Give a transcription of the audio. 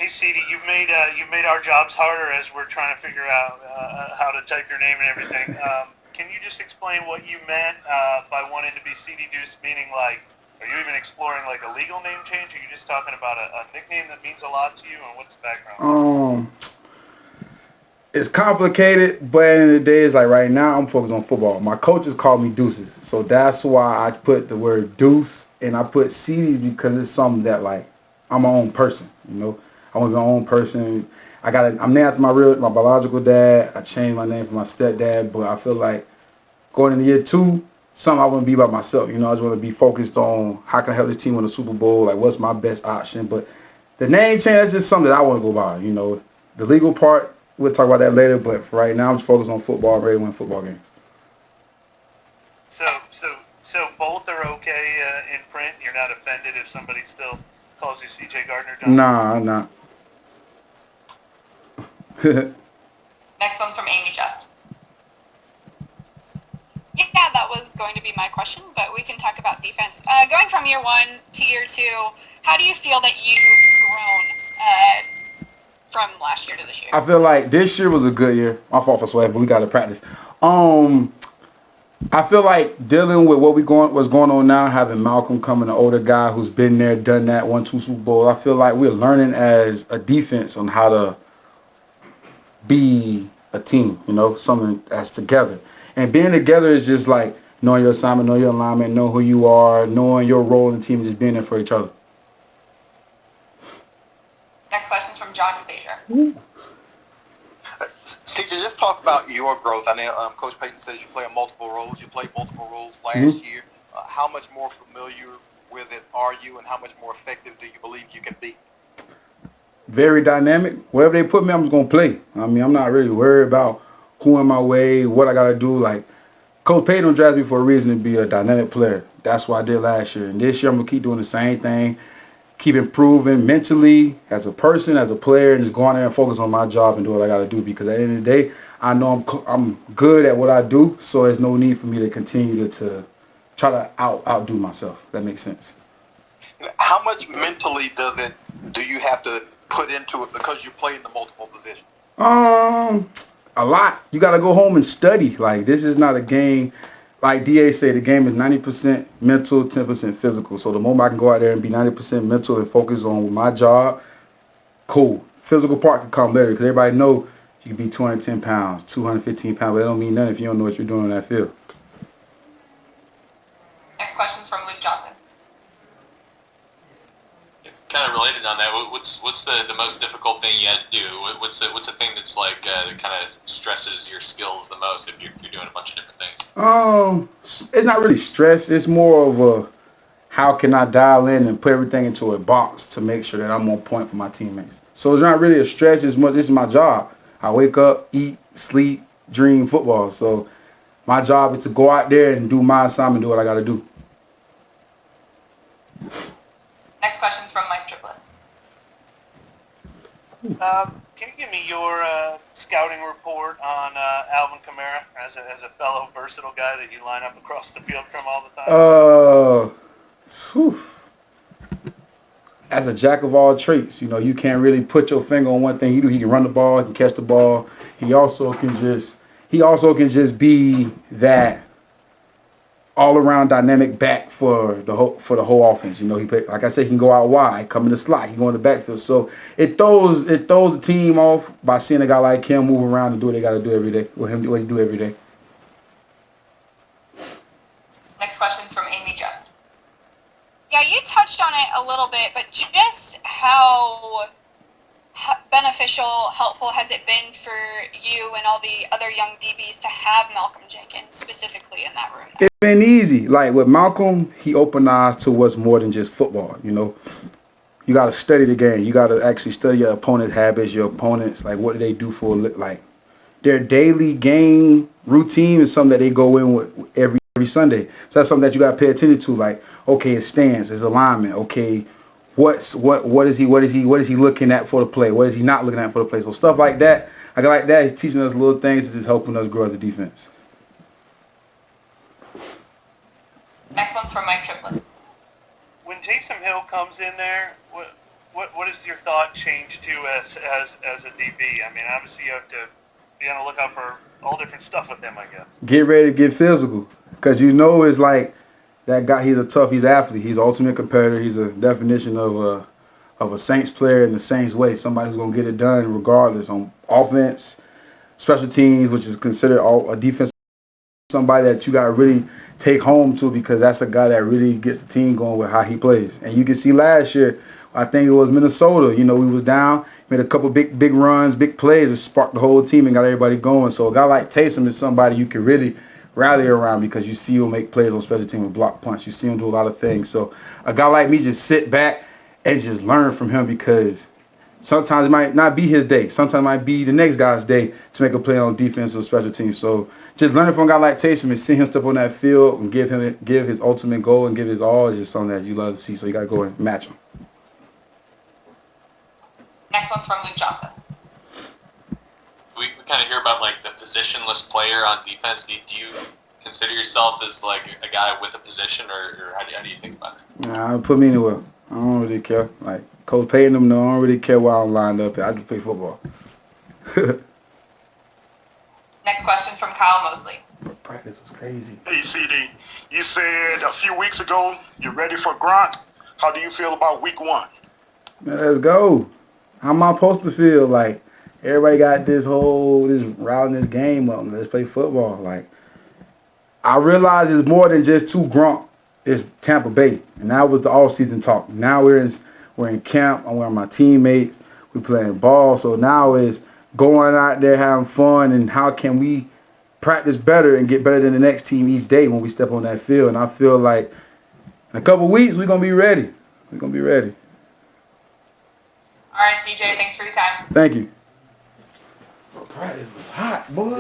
Hey, Cede, you've made our jobs harder as we're trying to figure out how to type your name and everything. Can you just explain what you meant by wanting to be Cede Deuce? Meaning, like, are you even exploring like a legal name change? Or are you just talking about a nickname that means a lot to you? And what's the background? It's complicated, but at the end of the day, it's like right now I'm focused on football. My coaches call me Deuces, so that's why I put the word Deuce and I put CDs because it's something that like I'm my own person. You know, I want to be my own person. I'm named after my biological dad. I changed my name for my stepdad, but I feel like going into year 2, something I want to be by myself. You know, I just want to be focused on how can I help the team win the Super Bowl. Like, what's my best option? But the name change is just something that I want to go by. You know, the legal part. We'll talk about that later, but for right now, I'm just focused on football, ready to win football games. So both are okay in print? You're not offended if somebody still calls you CJ Gardner-Johnson? Nah, I'm not. Next one's from Amy Just. Yeah, that was going to be my question, but we can talk about defense. Going from year 1 to year 2, how do you feel that you've grown from last year to this year? I feel like this year was a good year. My fault for sweating, but we got to practice. I feel like dealing with what's going on now, having Malcolm coming, an older guy who's been there, done that, won 2 Super Bowls. I feel like we're learning as a defense on how to be a team, you know, something that's together. And being together is just like knowing your assignment, knowing your alignment, knowing who you are, knowing your role in the team, and just being there for each other. Next question's from John Casasia. CJ, just talk about your growth. I know Coach Payton says you play multiple roles. You played multiple roles last year. How much more familiar with it are you, and how much more effective do you believe you can be? Very dynamic. Wherever they put me, I'm just going to play. I mean, I'm not really worried about who in my way, what I got to do. Like, Coach Payton drafted me for a reason to be a dynamic player. That's what I did last year. And this year, I'm going to keep doing the same thing, keep improving mentally as a person, as a player, and just go out there and focus on my job and do what I got to do. Because at the end of the day, I know I'm good at what I do, so there's no need for me to continue to try to outdo myself. If that makes sense. How much mentally do you have to put into it because you play in the multiple positions? A lot. You got to go home and study. Like, this is not a game. Like DA said, the game is 90% mental, 10% physical. So the moment I can go out there and be 90% mental and focus on my job, cool. Physical part can come later because everybody know you can be 210 pounds, 215 pounds, but that don't mean nothing if you don't know what you're doing in that field. Next question's from Luke Johnson. Kind of related on that, what's the most difficult thing you had to do? What's the thing that's like that kind of stresses your skills the most if you're doing a bunch of different things? It's not really stress. It's more of a how can I dial in and put everything into a box to make sure that I'm on point for my teammates. So it's not really a stress. It's more, this is my job. I wake up, eat, sleep, dream football. So my job is to go out there and do my assignment, do what I got to do. Next question's from Mike Triplett. Can you give me your scouting report on Alvin Kamara as a fellow versatile guy that you line up across the field from all the time? As a jack of all trades, you know, you can't really put your finger on one thing. He can run the ball, he can catch the ball. He also can just be that all-around dynamic back for the whole offense. You know, he play, like I said, he can go out wide, come in the slot, he can go in the backfield. So it throws the team off by seeing a guy like him move around and do what they got to do every day. What he do every day. Next question's from Amy Just. Yeah, you touched on it a little bit, but just how beneficial, helpful has it been for you and all the other young DBs to have Malcolm Jenkins specifically in that room? It's been easy. Like with Malcolm, he opened eyes to what's more than just football, you know. You got to study the game. You got to actually study your opponent's habits, your opponents, like what do they do for, like, their daily game routine is something that they go in with every Sunday. So that's something that you got to pay attention to. Like, okay, his stance, his alignment. Okay, what is he looking at for the play? What is he not looking at for the play? So stuff like that. Like that, he's teaching us little things, it's just helping us grow as a defense. Next one's from Mike Triplett. When Taysom Hill comes in there, what has your thought changed to as a DB? I mean, obviously you have to be on the lookout for all different stuff with them, I guess. Get ready to get physical, because you know it's like that guy. He's an athlete. He's an ultimate competitor. He's a definition of a Saints player in the Saints way. Somebody who's gonna get it done regardless on offense, special teams, which is considered a defense. Somebody that you got to really take home to, because that's a guy that really gets the team going with how he plays. And you can see last year, I think it was Minnesota. You know, we was down, made a couple big runs, big plays, and sparked the whole team and got everybody going. So a guy like Taysom is somebody you can really rally around, because you see him make plays on special team with block punch. You see him do a lot of things. So a guy like me just sit back and just learn from him, because sometimes it might not be his day. Sometimes it might be the next guy's day to make a play on defense or special teams. So just learning from a guy like Taysom and seeing him step on that field and give his ultimate goal and give his all is just something that you love to see. So you got to go and match him. Next one's from Luke Johnson. We kind of hear about like the positionless player on defense. Do you consider yourself as like a guy with a position, or how do you think about it? Nah, put me anywhere. I don't really care. Like Coach Payton them, no, I don't really care where I'm lined up at. I just play football. Next question's from Kyle Mosley. Practice was crazy. Hey, CD, you said a few weeks ago you're ready for Gronk. How do you feel about week 1? Man, let's go. How am I supposed to feel? Like, everybody got this routing this game up. Let's play football. Like, I realize it's more than just 2 Gronk. It's Tampa Bay. And that was the off-season talk. Now we're in camp. I'm with my teammates. We're playing ball. So now it's going out there having fun, and how can we practice better and get better than the next team each day when we step on that field. And I feel like in a couple weeks we're going to be ready. We're going to be ready. All right, CJ, thanks for your time. Thank you. Bro, practice was hot, boy.